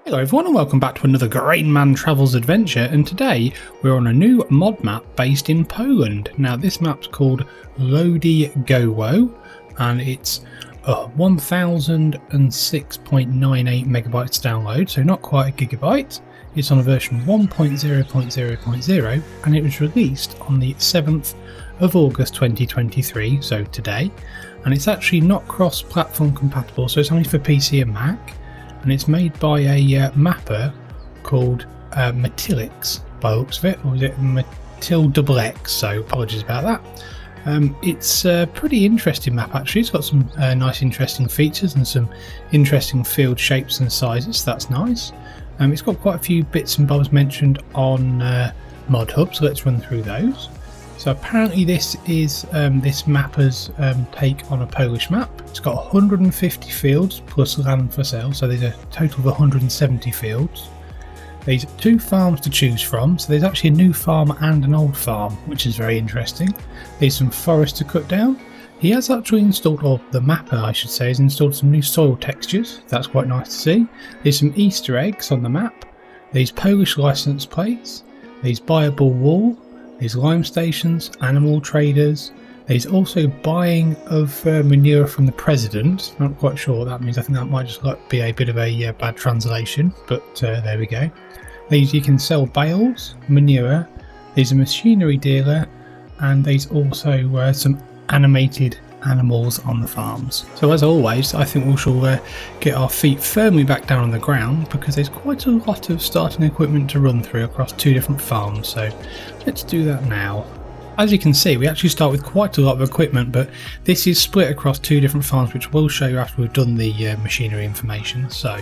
Hello everyone and welcome back to another Grainman Travels adventure, and today we're on a new mod map based in Poland. Now this map's called Lodygowo and it's 1006.98 megabytes to download, so not quite a gigabyte. It's on a version 1.0.0.0 and it was released on the 7th of August 2023, so today, and it's actually not cross-platform compatible, so it's only for PC and Mac. And it's made by a mapper called Matlixx by the looks of it, or is it Matlixx? So apologies about that. It's a pretty interesting map actually. It's got some nice interesting features and some interesting field shapes and sizes, so that's nice. It's got quite a few bits and bobs mentioned on Mod Hub, so let's run through those. So apparently this is this mapper's take on a Polish map. It's got 150 fields plus land for sale, so there's a total of 170 fields. There's 2 farms to choose from, so there's actually a new farm and an old farm, which is very interesting. There's some forest to cut down. He has actually installed, or the mapper I should say, has installed some new soil textures. That's quite nice to see. There's some Easter eggs on the map. There's Polish license plates. There's buyable wool. There's lime stations, animal traders. There's also buying of manure from the president. Not quite sure what that means. I think that might just be a bit of a bad translation, but there we go. You can sell bales, manure. There's a machinery dealer, and there's also some animated animals on the farms. So as always, I think we shall get our feet firmly back down on the ground, because there's quite a lot of starting equipment to run through across 2 different farms, so let's do that now. As you can see, we actually start with quite a lot of equipment, but this is split across 2 different farms, which we'll show you after we've done the machinery information. So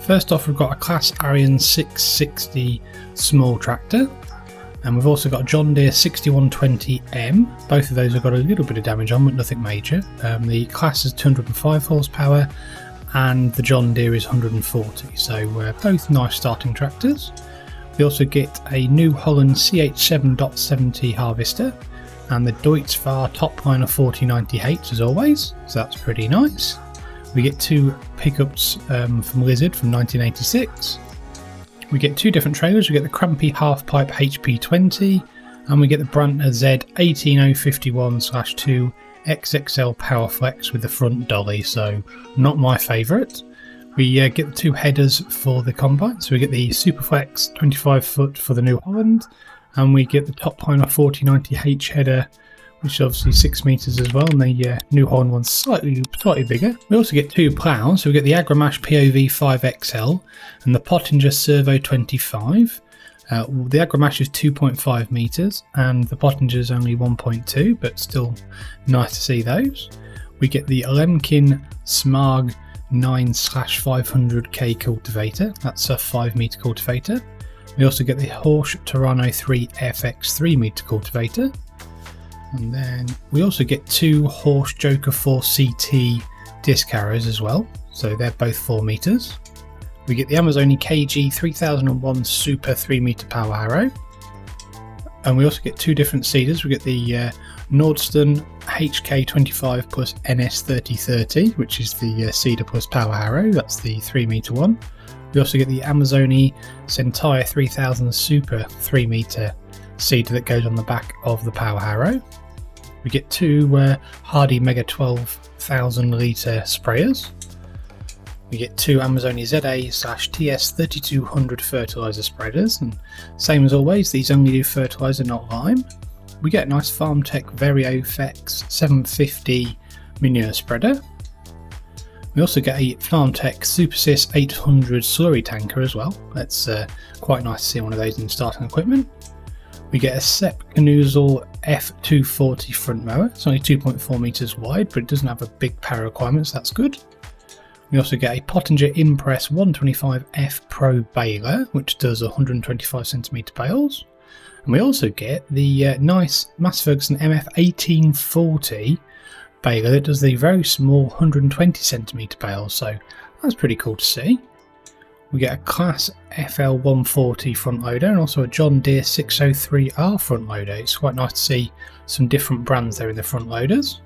first off, we've got a Class Arian 660 small tractor. And we've also got a John Deere 6120M. Both of those have got a little bit of damage on, but nothing major. The Class is 205 horsepower and the John Deere is 140. So both nice starting tractors. We also get a New Holland CH7.70 harvester and the Deutz-Fahr Topliner 4090H as always. So that's pretty nice. We get 2 pickups from Lizard from 1986. We get 2 different trailers. We get the Crampy Half-Pipe HP20 and we get the Brantner Z18051/2 XXL Powerflex with the front dolly, so not my favourite. We get the 2 headers for the combine, so we get the Superflex 25 foot for the New Holland and we get the Topliner 4090H header, which is obviously 6 metres as well, and the New Holland one's slightly bigger. We also get 2 ploughs, so we get the Agramash POV 5XL and the Pottinger Servo 25. The Agramash is 2.5 metres and the Pottinger is only 1.2, but still nice to see those. We get the Lemkin Smag 9/500K cultivator, that's a 5 metre cultivator. We also get the Horsch Torano 3 FX 3 metre cultivator. And then we also get 2 Horsch Joker 4 CT disc harrows as well, so they're both 4 metres. We get the Amazoni KG 3001 Super 3 metre power harrow. And we also get 2 different seeders. We get the Nordstern HK25 plus NS3030, which is the seeder plus power harrow, that's the 3 metre one. We also get the Amazoni Sentai 3000 Super 3 metre seeder that goes on the back of the power harrow. We get 2 Hardy Mega 12,000 litre sprayers. We get 2 Amazoni ZA/TS 3200 fertiliser spreaders, and same as always, these only do fertiliser, not lime. We get a nice FarmTech VarioFlex 750 manure spreader. We also get a FarmTech Supersys 800 slurry tanker as well. That's quite nice to see one of those in starting equipment. We get a Sepp Knuzel F240 front mower. It's only 2.4 metres wide, but it doesn't have a big power requirement, so that's good. We also get a Pottinger Impress 125F Pro baler, which does 125cm bales. And we also get the nice Mass Ferguson MF 1840 baler that does the very small 120cm bales, so that's pretty cool to see. We get a Class FL140 front loader and also a John Deere 603R front loader. It's quite nice to see some different brands there in the front loaders.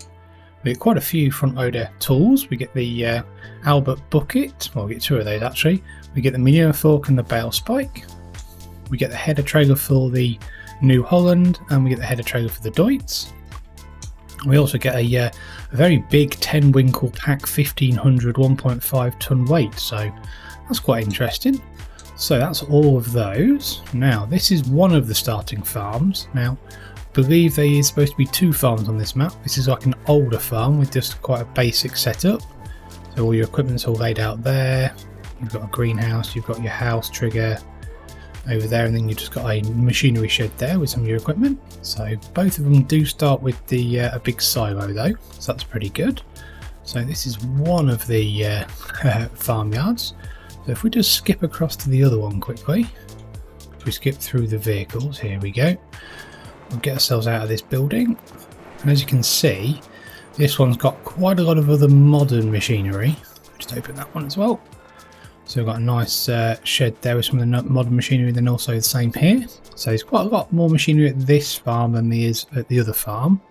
We get quite a few front loader tools. We get the Albert bucket, well, we get two of those actually. We get the manure fork and the bale spike. We get the header trailer for the New Holland, and we get the header trailer for the Deutz. We also get a very big 10 Winkle pack 1500 1.5 ton weight, so that's quite interesting. So that's all of those. Now this is one of the starting farms. Now I believe there is supposed to be 2 farms on this map. This is like an older farm with just quite a basic setup. So all your equipment's all laid out there. You've got a greenhouse, you've got your house trigger over there, and then you've just got a machinery shed there with some of your equipment. So both of them do start with the a big silo though, so that's pretty good. So this is one of the farmyards. So if we just skip across to the other one quickly, if we skip through the vehicles, here we go. We'll get ourselves out of this building, and as you can see, this one's got quite a lot of other modern machinery. Just open that one as well. So we've got a nice shed there with some of the modern machinery, then also the same here. So there's quite a lot more machinery at this farm than there is at the other farm.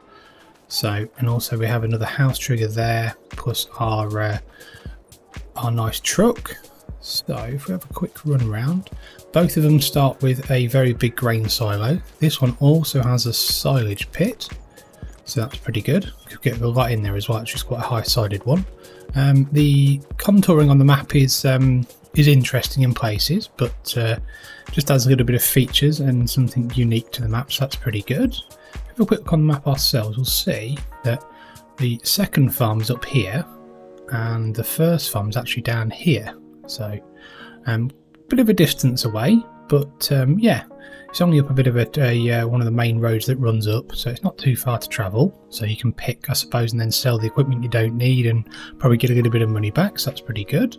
So, and also we have another house trigger there, plus our nice truck. So if we have a quick run around, both of them start with a very big grain silo. This one also has a silage pit, so that's pretty good. Could get a lot in there as well. It's just quite a high-sided one. The contouring on the map is interesting in places, but just adds a little bit of features and something unique to the map, so that's pretty good. If we have a quick look on the map ourselves, we'll see that the second farm is up here, and the first farm is actually down here. So, bit of a distance away, but yeah, it's only up a bit of a one of the main roads that runs up, so it's not too far to travel. So you can pick, I suppose, and then sell the equipment you don't need and probably get a little bit of money back, so that's pretty good.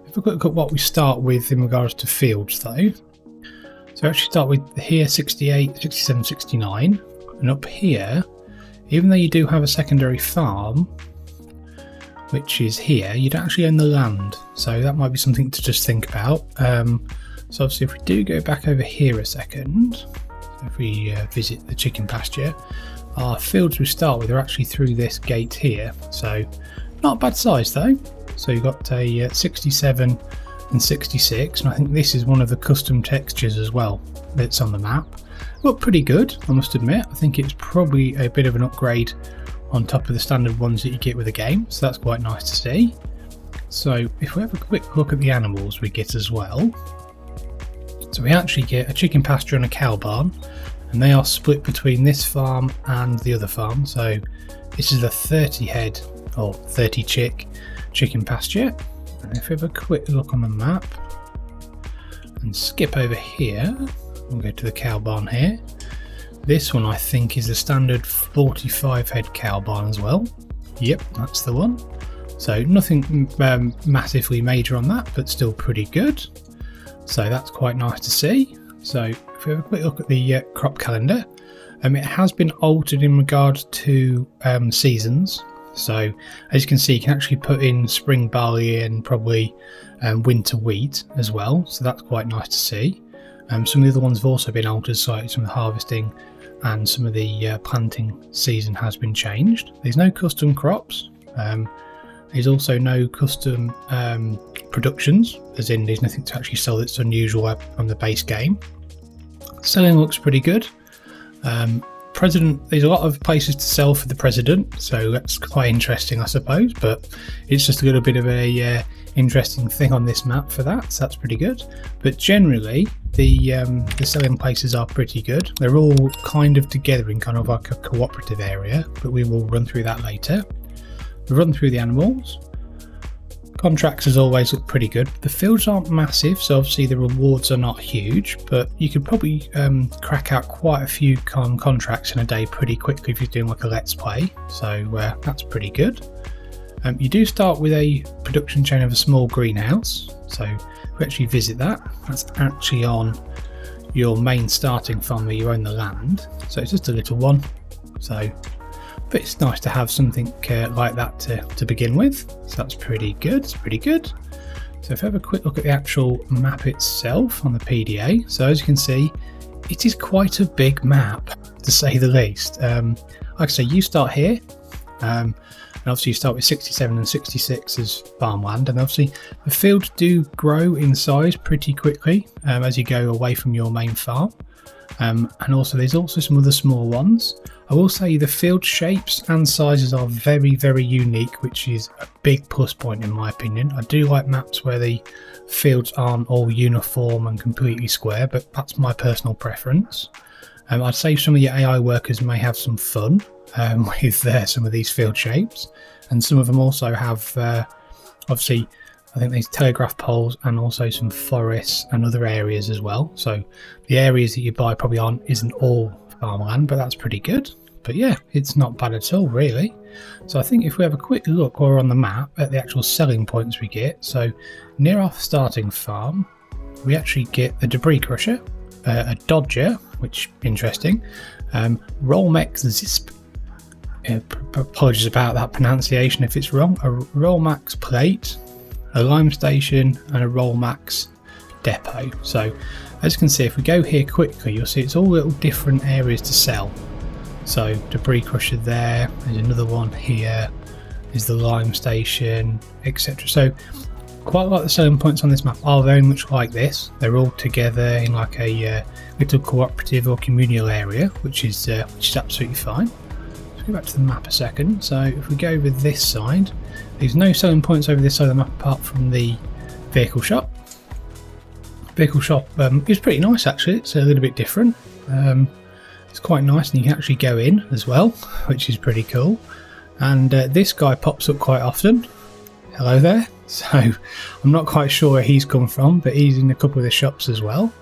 If we look at what we start with in regards to fields though, so we actually start with here 68, 67, 69, and up here, even though you do have a secondary farm, which is here, you don't actually own the land, so that might be something to just think about. So obviously if we do go back over here a second, if we visit the chicken pasture, our fields we start with are actually through this gate here, so not a bad size though. So you've got a 67 and 66, and I think this is one of the custom textures as well that's on the map. Look pretty good, I must admit. I think it's probably a bit of an upgrade on top of the standard ones that you get with the game, so that's quite nice to see. So if we have a quick look at the animals we get as well, so we actually get a chicken pasture and a cow barn, and they are split between this farm and the other farm. So this is a 30 head or 30 chicken pasture, and if we have a quick look on the map and skip over here, we'll go to the cow barn here. This one I think is the standard 45 head cow barn as well. Yep, that's the one. So nothing massively major on that, but still pretty good. So that's quite nice to see. So if we have a quick look at the crop calendar, it has been altered in regard to seasons. So as you can see, you can actually put in spring barley and probably winter wheat as well. So that's quite nice to see. Some of the other ones have also been altered, so some of the harvesting and some of the planting season has been changed. There's no custom crops. There's also no custom productions, as in there's nothing to actually sell that's unusual from the base game. Selling looks pretty good. President, there's a lot of places to sell for the president, so that's quite interesting I suppose, but it's just a little bit of a interesting thing on this map for that, so that's pretty good. But generally the selling places are pretty good. They're all kind of together in kind of like a cooperative area, but we will run through that later. We'll run through the animals. Contracts as always look pretty good. The fields aren't massive, so obviously the rewards are not huge, but you could probably crack out quite a few contracts in a day pretty quickly if you're doing like a let's play, so that's pretty good. You do start with a production chain of a small greenhouse, so if we actually visit that, that's actually on your main starting farm where you own the land, so it's just a little one, but it's nice to have something like that to begin with, so that's pretty good. It's pretty good. So if we have a quick look at the actual map itself on the PDA, so as you can see, it is quite a big map to say the least. Like I say, you start here And obviously you start with 67 and 66 as farmland, and obviously the fields do grow in size pretty quickly as you go away from your main farm. And also there's also some other small ones. I will say the field shapes and sizes are very, very unique, which is a big plus point in my opinion. I do like maps where the fields aren't all uniform and completely square, but that's my personal preference. I'd say some of your AI workers may have some fun with some of these field shapes, and some of them also have obviously I think there's telegraph poles and also some forests and other areas as well. So the areas that you buy probably isn't all farmland, but that's pretty good. But yeah, it's not bad at all really. So I think if we have a quick look while we're on the map at the actual selling points we get, so near our starting farm we actually get the debris crusher, a dodger, which interesting, Rollmex Zisp, apologies about that pronunciation if it's wrong, a Rollmax plate, a lime station and a Rollmax depot. So as you can see, if we go here quickly, you'll see it's all little different areas to sell. So debris crusher there's another one here, is the lime station, etc. So quite a lot of the selling points on this map are very much like this. They're all together in like a little cooperative or communal area, which is absolutely fine. Let's go back to the map a second. So if we go over this side, there's no selling points over this side of the map apart from the vehicle shop. Vehicle shop is pretty nice actually. It's a little bit different. It's quite nice, and you can actually go in as well, which is pretty cool. And this guy pops up quite often. Hello there. So I'm not quite sure where he's come from, but he's in a couple of the shops as well.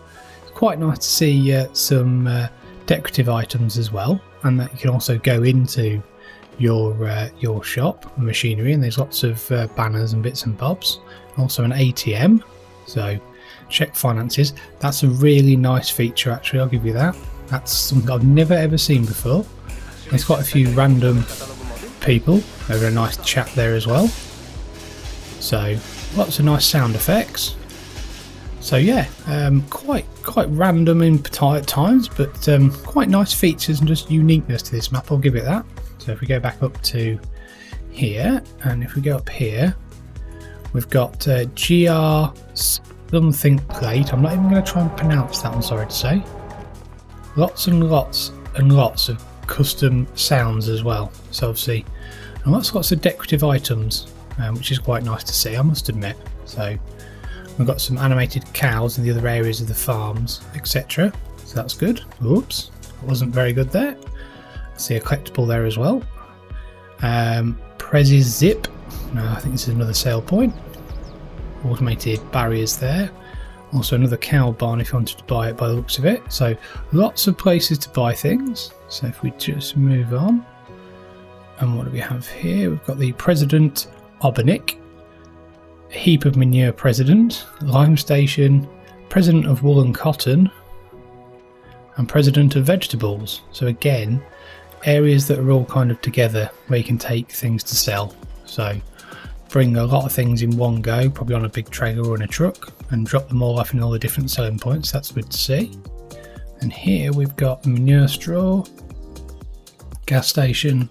It's quite nice to see some decorative items as well, and that you can also go into your shop machinery, and there's lots of banners and bits and bobs. Also an ATM, so check finances. That's a really nice feature actually, I'll give you that. That's something I've never ever seen before. There's quite a few random people over a nice chat there as well. So lots of nice sound effects. So yeah, quite random at times, but quite nice features and just uniqueness to this map, I'll give it that. So if we go back up to here, and if we go up here, we've got GR something plate. I'm not even going to try and pronounce that, I'm sorry to say. Lots and lots and lots of custom sounds as well. So obviously, and lots of decorative items, which is quite nice to see, I must admit. So we've got some animated cows in the other areas of the farms, etc. So that's good. Oops, wasn't very good there. See a collectible there as well. Prez's Zip. No, I think this is another sale point. Automated barriers there. Also another cow barn if you wanted to buy it by the looks of it. So lots of places to buy things. So if we just move on. And what do we have here? We've got the President Obernick, a heap of manure president, lime station, president of wool and cotton, and president of vegetables. So again, areas that are all kind of together where you can take things to sell. So bring a lot of things in one go, probably on a big trailer or in a truck, and drop them all off in all the different selling points. That's good to see. And here we've got manure straw, gas station,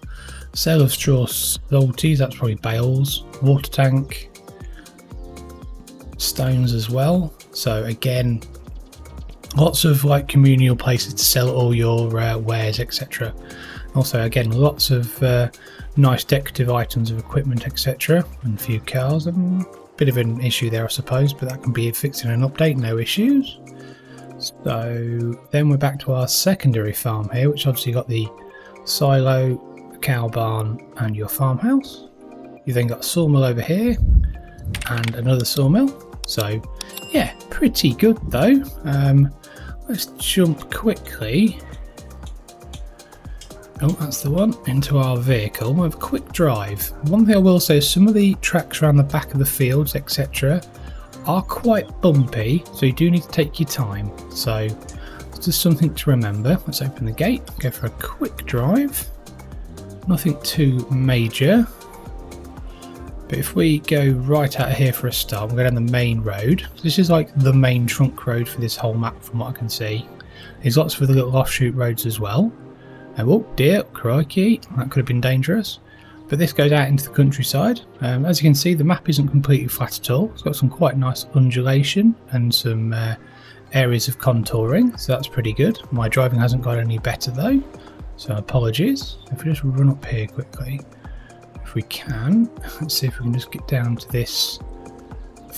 sale of straw salties, that's probably bales, water tank, stones as well. So again, lots of like communal places to sell all your wares, etc. Also again, lots of nice decorative items of equipment, etc. and a few cars. Bit of an issue there I suppose, but that can be fixed in an update, no issues. So then we're back to our secondary farm here, which obviously got the silo, cow barn and your farmhouse. You then got a sawmill over here and another sawmill. So yeah, pretty good though. Let's jump quickly. Oh, that's the one, into our vehicle. We'll have a quick drive. One thing I will say is some of the tracks around the back of the fields, etc. are quite bumpy, so you do need to take your time. So it's just something to remember. Let's open the gate, go for a quick drive. Nothing too major. But if we go right out of here for a start, we'll go down the main road. This is like the main trunk road for this whole map from what I can see. There's lots of other little offshoot roads as well. Oh dear, crikey, that could have been dangerous. But this goes out into the countryside. As you can see, the map isn't completely flat at all. It's got some quite nice undulation and some areas of contouring, so that's pretty good. My driving hasn't got any better though, so apologies. If we just run up here quickly, if we can, let's see if we can just get down to this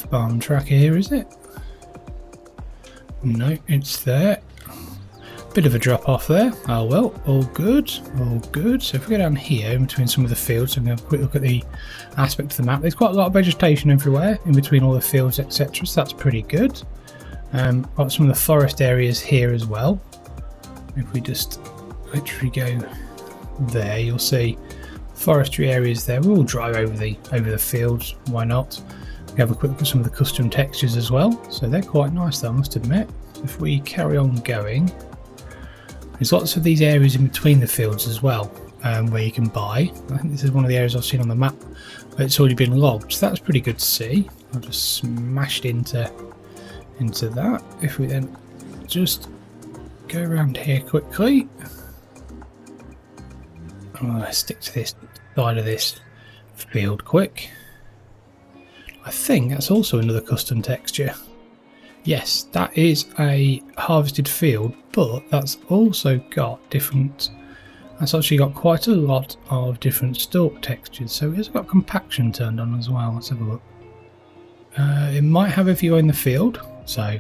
farm track here, is it? No, it's there. Bit of a drop off there. Oh well, all good, all good. So if we go down here in between some of the fields, so I'm going to have a quick look at the aspect of the map. There's quite a lot of vegetation everywhere in between all the fields, etc. So that's pretty good. Got some of the forest areas here as well. If we just literally go there, you'll see forestry areas there. We'll drive over the fields. Why not? We have a quick look at some of the custom textures as well. So they're quite nice, though, I must admit. If we carry on going. There's lots of these areas in between the fields as well, where you can buy. I think this is one of the areas I've seen on the map where it's already been logged, so that's pretty good to see. I've just smashed into that. If we then just go around here quickly, I'm going to stick to this side of this field quick. I think that's also another custom texture. Yes, that is a harvested field, but that's also got different. That's actually got quite a lot of different stalk textures, so it's got compaction turned on as well. Let's have a look. It might have if you're in the field, so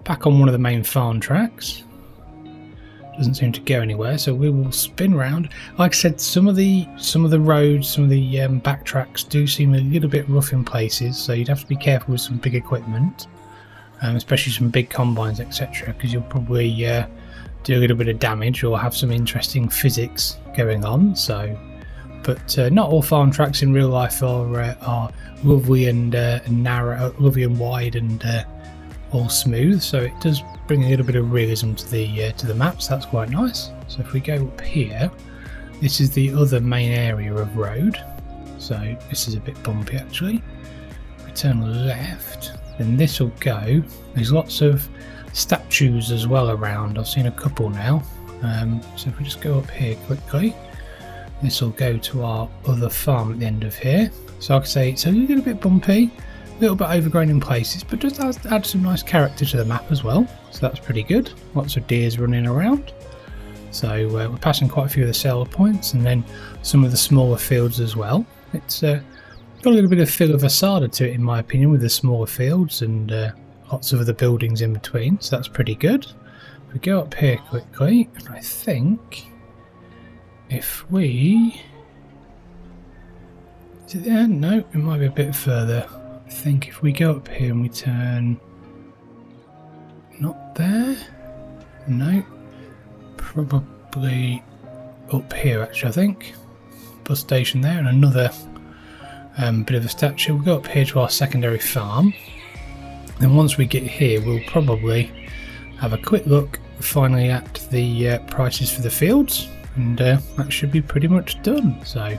back on one of the main farm tracks. Doesn't seem to go anywhere, so we will spin round. Like I said, some of the roads, some of the back tracks do seem a little bit rough in places, so you'd have to be careful with some big equipment. Especially some big combines, etc., because you'll probably do a little bit of damage or have some interesting physics going on. So, but not all farm tracks in real life are lovely and narrow, lovely and wide and all smooth. So it does bring a little bit of realism to the maps. So that's quite nice. So if we go up here, this is the other main area of road. So this is a bit bumpy actually. If we turn left. Then this will go. There's lots of statues as well around. I've seen a couple now. So if we just go up here quickly, this will go to our other farm at the end of here. So like I say, it's a little bit bumpy, a little bit overgrown in places, but just add some nice character to the map as well. So that's pretty good. Lots of deers running around. So we're passing quite a few of the seller points, and then some of the smaller fields as well. It's got a little bit of feel of Asada to it, in my opinion, with the smaller fields and lots of other buildings in between, so that's pretty good. If we go up here quickly, and I think if we... Is it there? No, it might be a bit further. I think if we go up here and we turn... Not there? No. Probably up here, actually, I think. Bus station there, and another... bit of a statue. We'll go up here to our secondary farm. Then once we get here, we'll probably have a quick look finally at the prices for the fields, and that should be pretty much done. So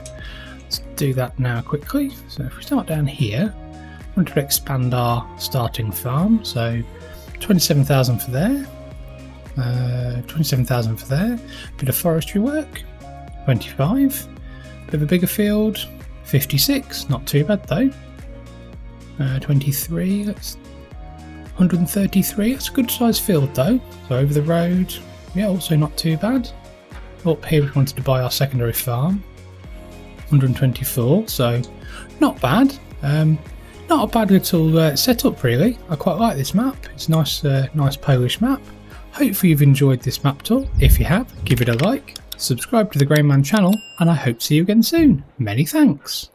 let's do that now quickly. So if we start down here, I want to expand our starting farm. So 27,000 for there, 27,000 for there. Bit of forestry work, 25. Bit of a bigger field. 56, not too bad though. 23, that's 133, that's a good sized field though. So over the road, yeah, also not too bad. Up here we wanted to buy our secondary farm, 124, so not bad. Not a bad little setup really. I quite like this map. It's a nice Polish map. Hopefully you've enjoyed this map tour. If you have, give it a like. Subscribe to the Grainman channel, and I hope to see you again soon. Many thanks.